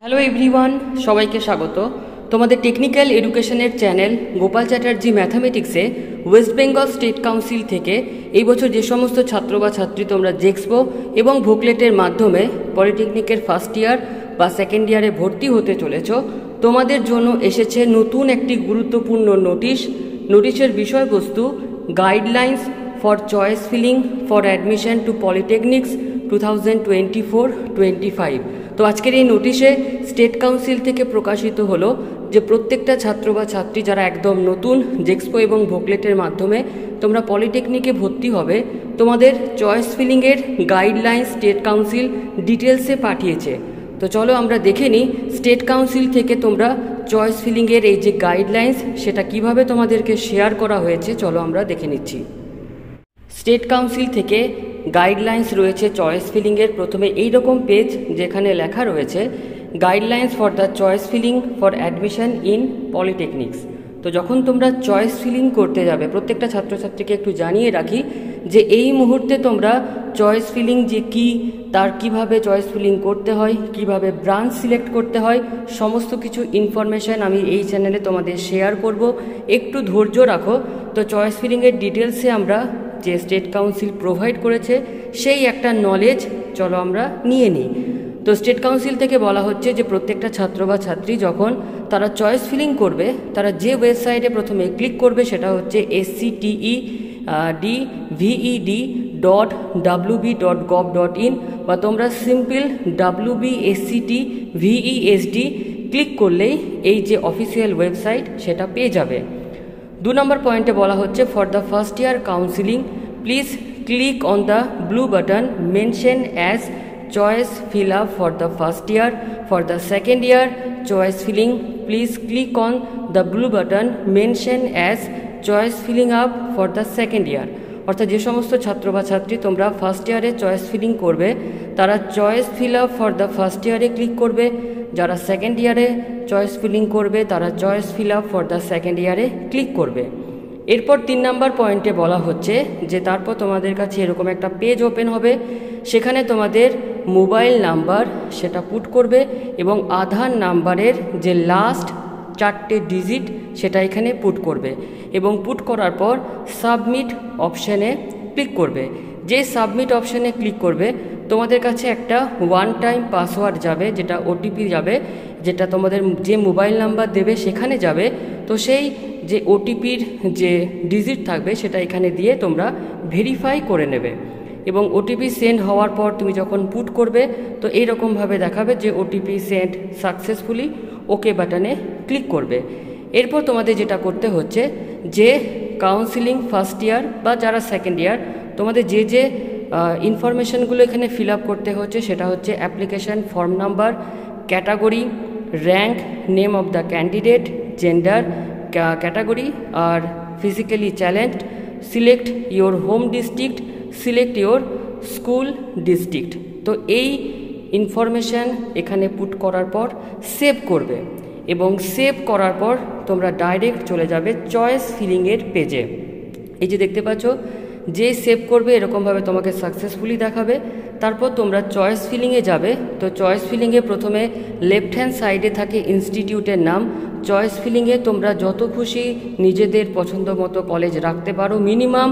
Hello everyone, সবাইকে স্বাগত। তোমাদের টেকনিক্যাল এডুকেশনের চ্যানেল গোপাল চ্যাটার্জি ম্যাথামেটিক্সে ওয়েস্ট বেঙ্গল স্টেট কাউন্সিল থেকে এই বছর যে সমস্ত ছাত্র বা ছাত্রী তোমরা জেক্সপো এবং ভোকলেটের মাধ্যমে পলিটেকনিকের ফার্স্ট ইয়ার বা সেকেন্ড ইয়ারে ভর্তি হতে চলেছ, তোমাদের জন্য এসেছে নতুন একটি গুরুত্বপূর্ণ নোটিশের বিষয়বস্তু guidelines for choice filling for admission to polytechnics 2024-25। তো আজকের এই নোটিশে স্টেট কাউন্সিল থেকে প্রকাশিত হলো যে প্রত্যেকটা ছাত্র বা ছাত্রী যারা একদম নতুন জেক্সপো এবং ভোকলেটের মাধ্যমে তোমরা পলিটেকনিকে ভর্তি হবে, তোমাদের চয়েস ফিলিংয়ের গাইডলাইন স্টেট কাউন্সিল ডিটেলসে পাঠিয়েছে। তো চলো আমরা দেখে নিই স্টেট কাউন্সিল থেকে তোমরা চয়েস ফিলিংয়ের এই যে গাইডলাইন্স সেটা কিভাবে তোমাদেরকে শেয়ার করা হয়েছে। চলো আমরা দেখে নিচ্ছি। স্টেট কাউন্সিল থেকে গাইডলাইন্স রয়েছে চয়েস ফিলিংয়ের। প্রথমে এই রকম পেজ যেখানে লেখা রয়েছে guidelines for the choice filling for admission in polytechnics. তো যখন তোমরা চয়েস ফিলিং করতে যাবে, প্রত্যেকটা ছাত্রছাত্রীকে একটু জানিয়ে রাখি যে এই মুহূর্তে তোমরা চয়েস ফিলিং যে কি, তার কিভাবে চয়েস ফিলিং করতে হয়, কিভাবে ব্রাঞ্চ সিলেক্ট করতে হয়, সমস্ত কিছু ইনফরমেশান আমি এই চ্যানেলে তোমাদের শেয়ার করব। একটু ধৈর্য রাখো। তো চয়েস ফিলিংয়ের ডিটেলসে আমরা যে স্টেট কাউন্সিল প্রোভাইড করেছে সেই একটা নলেজ চলো আমরা নিয়ে নিই। তো স্টেট কাউন্সিল থেকে বলা হচ্ছে যে প্রত্যেকটা ছাত্র বা ছাত্রী যখন তারা চয়েস ফিলিং করবে, তারা যে ওয়েবসাইটে প্রথমে ক্লিক করবে সেটা হচ্ছে sctedved.wb.gov.in, বা তোমরা সিম্পল WBSCTVESD ক্লিক করলেই এই যে অফিসিয়াল ওয়েবসাইট সেটা পেয়ে যাবে। 2 নম্বর পয়েন্টে বলা হচ্ছে for the first year counselling please click on the blue button mention as choice fill up for the first year. For the second year choice filling please click on the blue button mention as choice filling up for the second year. অর্থাৎ যে সমস্ত ছাত্র বা ছাত্রী তোমরা first ইয়ারে choice filling করবে তারা choice fill up for the first ইয়ারে ক্লিক করবে, যারা সেকেন্ড ইয়ারে চয়েস ফিলিং করবে তারা choice fill up for the second ইয়ারে ক্লিক করবে। এরপর 3 নম্বর পয়েন্টে বলা হচ্ছে যে তারপর তোমাদের কাছে এরকম একটা পেজ ওপেন হবে, সেখানে তোমাদের মোবাইল নাম্বার সেটা পুট করবে এবং আধার নাম্বারের যে লাস্ট 4টে ডিজিট সেটা এখানে পুট করবে এবং পুট করার পর সাবমিট অপশানে ক্লিক করবে। যে সাবমিট অপশানে ক্লিক করবে তোমাদের কাছে একটা ওয়ান টাইম পাসওয়ার্ড যাবে, যেটা ওটিপি যাবে, যেটা তোমাদের যে মোবাইল নাম্বার দেবে সেখানে যাবে। তো সেই যে ওটিপির যে ডিজিট থাকবে সেটা এখানে দিয়ে তোমরা ভেরিফাই করে নেবে এবং ওটিপি সেন্ড হওয়ার পর তুমি যখন পুট করবে তো এইরকমভাবে দেখাবে যে ওটিপি সেন্ড সাকসেসফুলি, ওকে বাটনে ক্লিক করবে। এরপর তোমাদের যেটা করতে হচ্ছে যে কাউন্সিলিং ফার্স্ট ইয়ার বা যারা সেকেন্ড ইয়ার তোমাদের যে যে ইনফরমেশানগুলো এখানে ফিল আপ করতে হচ্ছে সেটা হচ্ছে application form number, category, rank, name of the candidate, gender, category আর physically challenged, select your home district, select your school district. তো এই ইনফরমেশান এখানে পুট করার পর সেভ করবে এবং সেভ করার পর তোমরা ডাইরেক্ট চলে যাবে চয়েস ফিলিংয়ের পেজে। এই যে দেখতে পাচ্ছ, যে সেভ করবে এরকমভাবে তোমাকে সাকসেসফুলি দেখাবে। তারপর তোমরা চয়েস ফিলিংয়ে যাবে। তো চয়েস ফিলিংয়ে প্রথমে লেফট হ্যান্ড সাইডে থাকে ইনস্টিটিউটের নাম। চয়েস ফিলিংয়ে তোমরা যত খুশি নিজেদের পছন্দ মতো কলেজ রাখতে পারো, মিনিমাম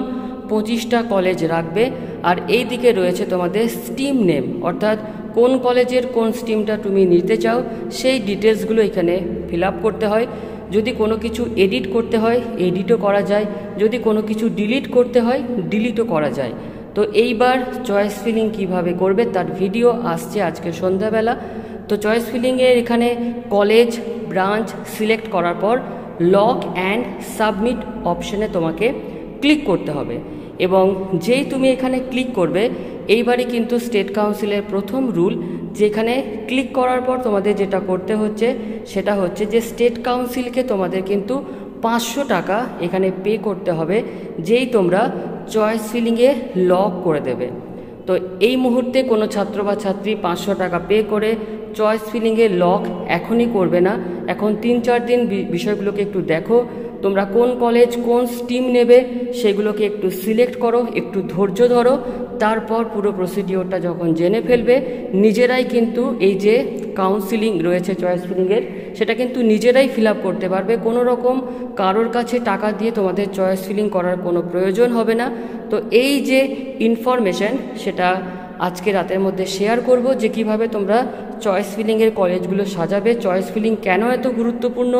25টা কলেজ রাখবে। আর এই দিকে রয়েছে তোমাদের স্ট্রিম নেম, অর্থাৎ কোন কলেজের কোন স্ট্রিমটা তুমি নিতে চাও সেই ডিটেলসগুলো এখানে ফিল আপ করতে হয়। যদি কোনো কিছু এডিট করতে হয় এডিটও করা যায়, যদি কোনো কিছু ডিলিট করতে হয় ডিলিটও করা যায়। তো এইবার চয়েস ফিলিং কিভাবে করবে তার ভিডিও আসছে আজকে সন্ধ্যাবেলা। তো চয়েস ফিলিংয়ের এখানে কলেজ ব্রাঞ্চ সিলেক্ট করার পর লক অ্যান্ড সাবমিট অপশানে তোমাকে ক্লিক করতে হবে এবং যেই তুমি এখানে ক্লিক করবে এইবারই কিন্তু স্টেট কাউন্সিলের প্রথম রুল, যেখানে ক্লিক করার পর তোমাদের যেটা করতে হচ্ছে সেটা হচ্ছে যে স্টেট কাউন্সিলকে তোমাদের কিন্তু 500 টাকা এখানে পে করতে হবে, যেই তোমরা চয়েস ফিলিংয়ে লক করে দেবে। তো এই মুহূর্তে কোনো ছাত্র বা ছাত্রী 500 টাকা পে করে চয়েস ফিলিংয়ে লক এখনই করবে না। এখন 3-4 দিন বিষয়গুলোকে একটু দেখো, তোমরা কোন কলেজ কোন স্ট্রিম নেবে সেগুলোকে একটু সিলেক্ট করো, একটু ধৈর্য ধরো। তারপর পুরো প্রসিডিওরটা যখন জেনে ফেলবে নিজেরাই কিন্তু এই যে কাউন্সিলিং রয়েছে চয়েস ফিলিংয়ের, সেটা কিন্তু নিজেরাই ফিল আপ করতে পারবে। কোনো রকম কারোর কাছে টাকা দিয়ে তোমাদের চয়েস ফিলিং করার কোনো প্রয়োজন হবে না। তো এই যে ইনফরমেশন সেটা আজকে রাতের মধ্যে শেয়ার করব, যে কিভাবে তোমরা চয়েস ফিলিংয়ের কলেজগুলো সাজাবে। চয়েস ফিলিং কেন এত গুরুত্বপূর্ণ?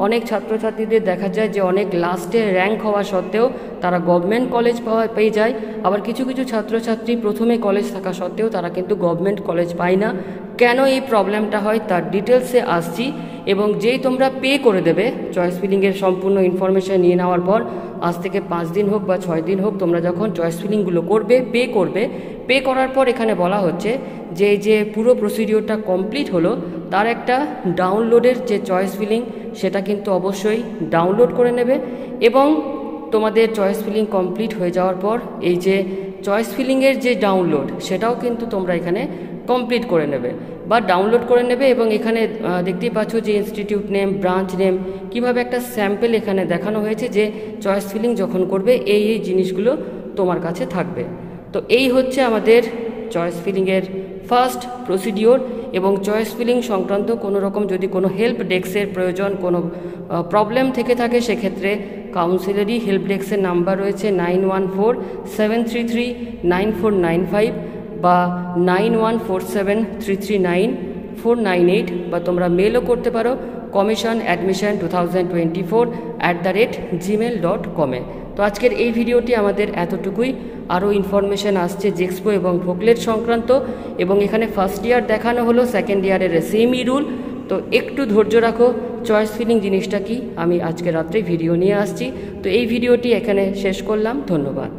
অনেক ছাত্রছাত্রীদের দেখা যায় যে অনেক লাস্টে র্যাঙ্ক হওয়া সত্ত্বেও তারা গভর্নমেন্ট কলেজ পেয়ে যায়, আবার কিছু কিছু ছাত্রছাত্রী প্রথমে কলেজ থাকা সত্ত্বেও তারা কিন্তু গভর্নমেন্ট কলেজ পায় না। কেন এই প্রবলেমটা হয় তার ডিটেলসে আসছি, এবং যেই তোমরা পে করে দেবে চয়েস ফিলিংয়ের সম্পূর্ণ ইনফরমেশন নিয়ে নেওয়ার পর, আজ থেকে 5 দিন হোক বা 6 দিন হোক, তোমরা যখন চয়েস ফিলিংগুলো করবে, পে করার পর এখানে বলা হচ্ছে যে পুরো প্রসিডিওরটা কমপ্লিট হলো তার একটা ডাউনলোডের যে চয়েস ফিলিং সেটা কিন্তু অবশ্যই ডাউনলোড করে নেবে। এবং তোমাদের চয়েস ফিলিং কমপ্লিট হয়ে যাওয়ার পর এই যে চয়েস ফিলিংয়ের যে ডাউনলোড সেটাও কিন্তু তোমরা এখানে কমপ্লিট করে নেবে বা ডাউনলোড করে নেবে। এবং এখানে দেখতেই পাচ্ছ যে ইনস্টিটিউট নেম, ব্রাঞ্চ নেম, কিভাবে একটা স্যাম্পল এখানে দেখানো হয়েছে যে চয়েস ফিলিং যখন করবে এই জিনিসগুলো তোমার কাছে থাকবে। তো এই হচ্ছে আমাদের চয়েস ফিলিংয়ের ফার্স্ট প্রসিডিওর। এবং চয়েস ফিলিং সংক্রান্ত কোনো রকম যদি কোনো হেল্প ডেস্কের প্রয়োজন, কোনো প্রবলেম থেকে থাকে, সেক্ষেত্রে কাউন্সিলেরই হেল্প ডেস্কের নাম্বার রয়েছে 9147339495 বা 9147339498, বা তোমরা মেলও করতে পারো commissionadmission2024@gmail.com। তো আজকের এই ভিডিওটি আমাদের এতটুকুই। আরও ইনফরমেশান আসছে জেক্সপো এবং ভোকলেট সংক্রান্ত, এবং এখানে ফার্স্ট ইয়ার দেখানো হলো, সেকেন্ড ইয়ারের সেমই রুল। তো একটু ধৈর্য রাখো, চয়েস ফিলিং জিনিসটা কি আমি আজকে রাত্রে ভিডিও নিয়ে আসছি। তো এই ভিডিওটি এখানে শেষ করলাম, ধন্যবাদ।